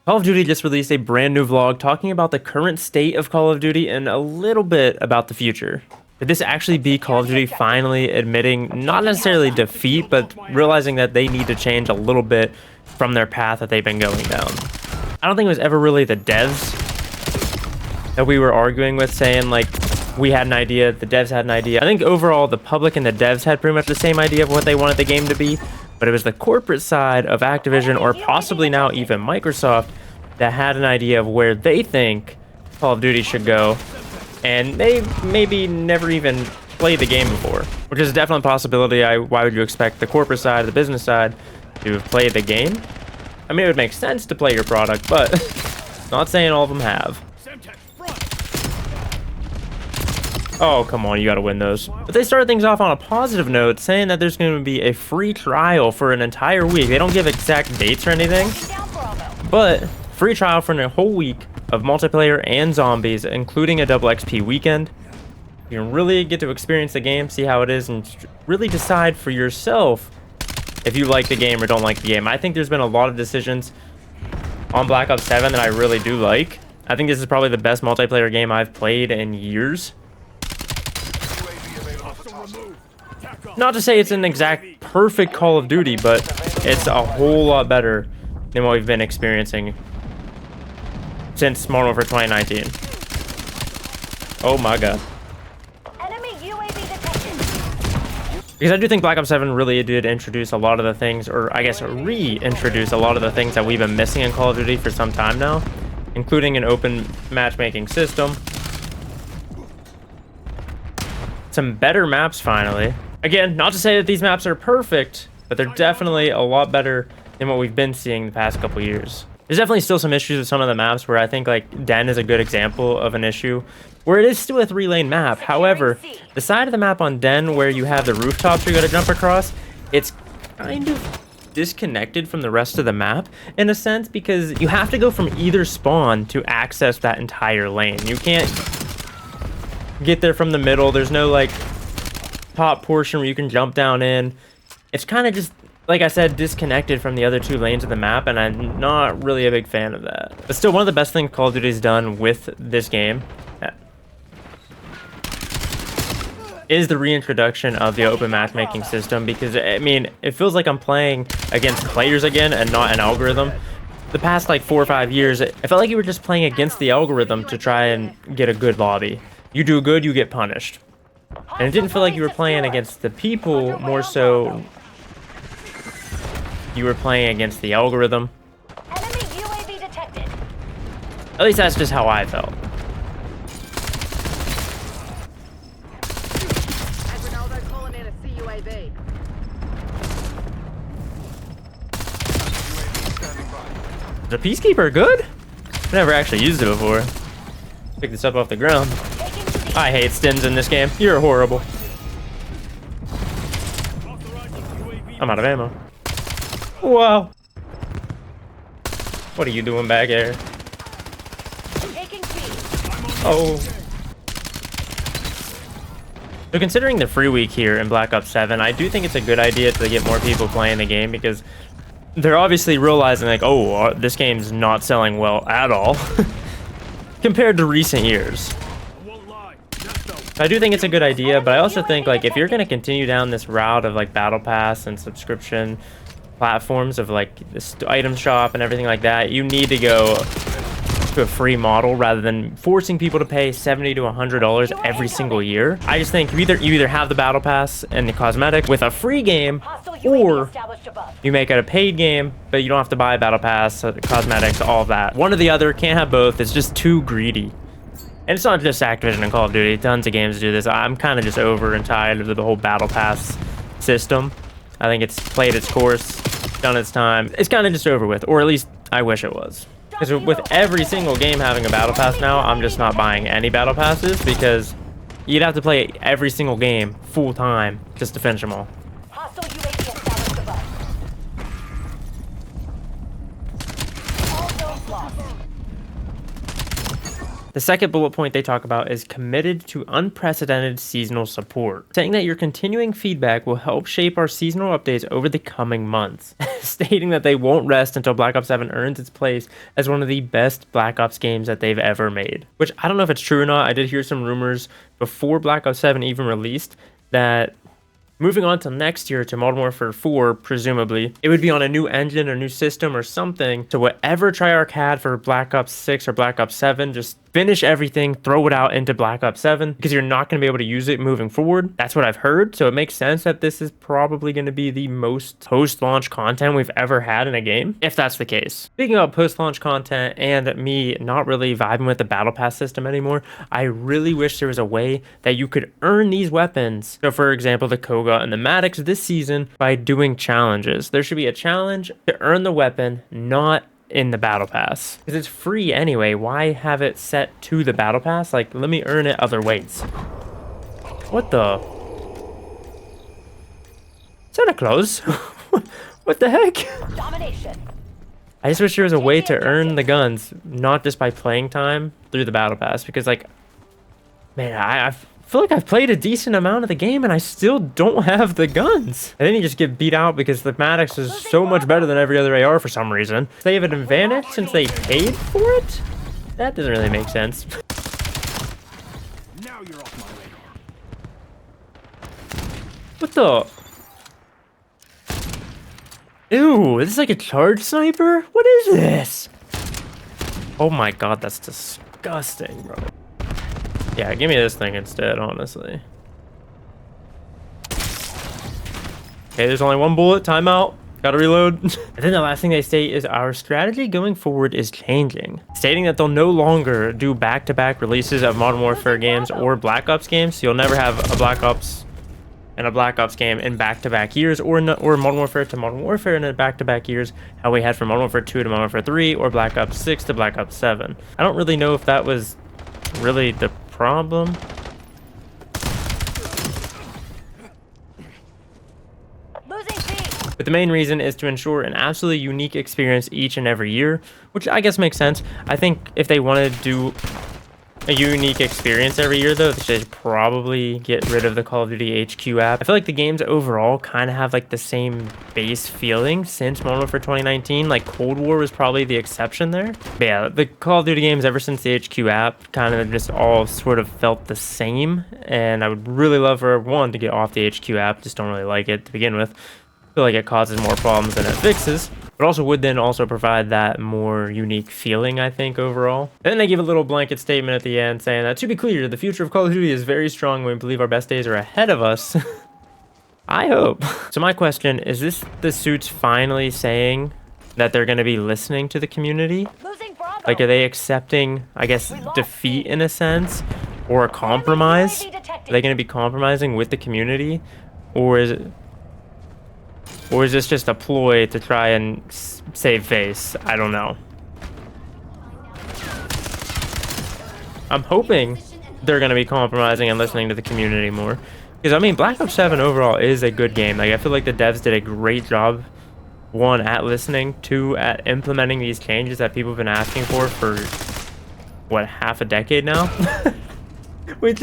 Call of Duty just released a brand new vlog talking about the current state of Call of Duty and a little bit about the future. Could this actually be Call of Duty finally admitting not necessarily defeat, but realizing that they need to change a little bit from their path that they've been going down? I don't think it was ever really the devs that we were arguing with, saying like we had an idea, the devs had an idea. I think overall the public and the devs had pretty much the same idea of what they wanted the game to be, but it was the corporate side of Activision, or possibly now even Microsoft, that had an idea of where they think Call of Duty should go, and they maybe never even played the game before, which is definitely a possibility. Why would you expect the corporate side, the business side, to have played the game? I mean, it would make sense to play your product, but not saying all of them have. Oh, come on, you gotta win those. But they started things off on a positive note, saying that there's going to be a free trial for an entire week. They don't give exact dates or anything, but free trial for a whole week of multiplayer and zombies, including a double XP weekend. You can really get to experience the game, see how it is, and really decide for yourself if you like the game or don't like the game. I think there's been a lot of decisions on Black Ops 7 that I really do like. I think this is probably the best multiplayer game I've played in years. Not to say it's an exact perfect Call of Duty, but it's a whole lot better than what we've been experiencing since Modern Warfare 2019. Oh my god. Enemy UAV detected. Because I do think Black Ops 7 really did introduce a lot of the things, or I guess reintroduce a lot of the things that we've been missing in Call of Duty for some time now, including an open matchmaking system. Some better maps finally. Again, not to say that these maps are perfect, but they're definitely a lot better than what we've been seeing the past couple years. There's definitely still some issues with some of the maps where I think like Den is a good example of an issue where it is still a 3-lane map. However, the side of the map on Den where you have the rooftops you gotta jump across, it's kind of disconnected from the rest of the map in a sense, because you have to go from either spawn to access that entire lane. You can't get there from the middle. There's no like top portion where you can jump down in. It's kind of just, like I said, disconnected from the other two lanes of the map, and I'm not really a big fan of that. But still, one of the best things Call of Duty's done with this game is the reintroduction of the open matchmaking system, because I mean, it feels like I'm playing against players again and not an algorithm. The past like 4 or 5 years, it felt like you were just playing against the algorithm to try and get a good lobby. You do good, you get punished. And it didn't feel like you were playing against the people, more so you were playing against the algorithm. Enemy UAV detected. At least that's just how I felt. Calling in a CUAV. Is a Peacekeeper good? I've never actually used it before. Pick this up off the ground. I hate stims in this game. You're horrible. I'm out of ammo. Wow. What are you doing back here? Oh. So considering the free week here in Black Ops 7, I do think it's a good idea to get more people playing the game, because they're obviously realizing like, oh, this game's not selling well at all compared to recent years. I do think it's a good idea, but I also think like if you're going to continue down this route of like battle pass and subscription platforms of like this item shop and everything like that, you need to go to a free model rather than forcing people to pay $70 to $100 every single year. I just think you either have the battle pass and the cosmetic with a free game, or you make it a paid game but you don't have to buy a battle pass, cosmetics, all of that. One or the other, can't have both. It's just too greedy. And it's not just Activision and Call of Duty. Tons of games do this. I'm kind of just over and tired of the whole battle pass system. I think it's played its course, done its time. It's kind of just over with, or at least I wish it was. Because with every single game having a battle pass now, I'm just not buying any battle passes, because you'd have to play every single game full time just to finish them all. Hostile UAV established above. All zones lost. The second bullet point they talk about is committed to unprecedented seasonal support, saying that your continuing feedback will help shape our seasonal updates over the coming months, stating that they won't rest until Black Ops 7 earns its place as one of the best Black Ops games that they've ever made. Which I don't know if it's true or not. I did hear some rumors before Black Ops 7 even released that moving on to next year to Modern Warfare 4, presumably, it would be on a new engine or new system or something. So whatever Treyarch had for Black Ops 6 or Black Ops 7, just finish everything, throw it out into Black Ops 7 because you're not going to be able to use it moving forward. That's what I've heard. So it makes sense that this is probably going to be the most post-launch content we've ever had in a game, if that's the case. Speaking of post-launch content and me not really vibing with the Battle Pass system anymore, I really wish there was a way that you could earn these weapons. So for example, the Koga and the Maddox this season by doing challenges. There should be a challenge to earn the weapon, not in the Battle Pass. Because it's free anyway, why have it set to the Battle Pass? Like, let me earn it other ways. What the? Santa Claus? What the heck? Domination. I just wish there was a way to earn the guns, not just by playing time through the Battle Pass. Because, like, man, I feel like I've played a decent amount of the game and I still don't have the guns. And then you just get beat out because the Maddox is so much better than every other AR for some reason. They have an advantage since they paid for it? That doesn't really make sense. Now you're off my radar. What the? Ew, is this like a charge sniper? What is this? Oh my god, that's disgusting, bro. Yeah, give me this thing instead, honestly. Okay, there's only one bullet. Timeout. Gotta reload. And then the last thing they state is our strategy going forward is changing, stating that they'll no longer do back-to-back releases of Modern Warfare games or Black Ops games. So you'll never have a Black Ops and a Black Ops game in back-to-back years, or Modern Warfare to Modern Warfare in back-to-back years, how we had from Modern Warfare 2 to Modern Warfare 3, or Black Ops 6 to Black Ops 7. I don't really know if that was really the problem. Losing B. But the main reason is to ensure an absolutely unique experience each and every year, which I guess makes sense. I think if they wanted to do a unique experience every year, though, they should probably get rid of the Call of Duty HQ app. I feel like the games overall kind of have like the same base feeling since Modern Warfare 2019. Like Cold War was probably the exception there. But yeah, the Call of Duty games ever since the HQ app kind of just all sort of felt the same. And I would really love for everyone to get off the HQ app. Just don't really like it to begin with. I feel like it causes more problems than it fixes. But also would then also provide that more unique feeling, I think, overall. And then they give a little blanket statement at the end saying that, to be clear, the future of Call of Duty is very strong. We believe our best days are ahead of us. I hope. So my question, is this the suits finally saying that they're going to be listening to the community? Losing Bravo. Like, are they accepting, I guess, defeat in a sense? Or a compromise? Are they going to be compromising with the community? Or is this just a ploy to try and save face? I don't know. I'm hoping they're going to be compromising and listening to the community more. Because, I mean, Black Ops 7 overall is a good game. Like, I feel like the devs did a great job, one, at listening, two, at implementing these changes that people have been asking for, what, half a decade now? Which,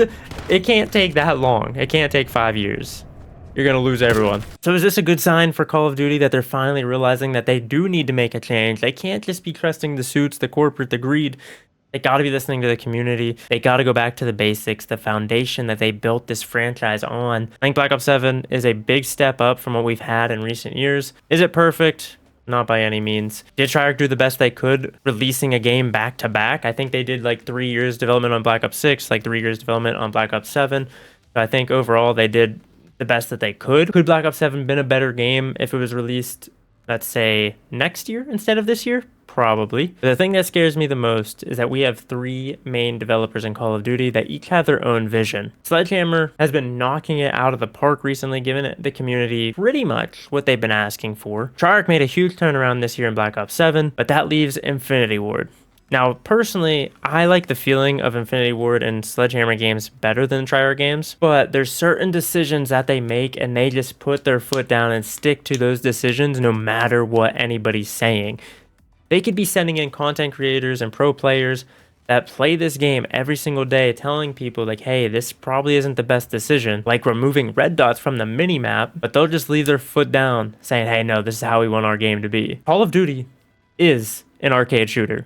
it can't take that long. It can't take 5 years. You're going to lose everyone. So is this a good sign for Call of Duty that they're finally realizing that they do need to make a change? They can't just be trusting the suits, the corporate, the greed. They got to be listening to the community. They got to go back to the basics, the foundation that they built this franchise on. I think Black Ops 7 is a big step up from what we've had in recent years. Is it perfect? Not by any means. Did Treyarch do the best they could releasing a game back to back? I think they did like 3 years development on Black Ops 6, like 3 years development on Black Ops 7. So I think overall they did the best that they could. Could Black Ops 7 been a better game if it was released, let's say, next year instead of this year? Probably. But the thing that scares me the most is that we have 3 main developers in Call of Duty that each have their own vision. Sledgehammer has been knocking it out of the park recently, giving it the community pretty much what they've been asking for. Treyarch made a huge turnaround this year in Black Ops 7, but that leaves Infinity Ward. Now, personally, I like the feeling of Infinity Ward and Sledgehammer games better than Treyarch games, but there's certain decisions that they make and they just put their foot down and stick to those decisions no matter what anybody's saying. They could be sending in content creators and pro players that play this game every single day telling people like, hey, this probably isn't the best decision, like removing red dots from the mini-map, but they'll just leave their foot down saying, hey, no, this is how we want our game to be. Call of Duty is an arcade shooter.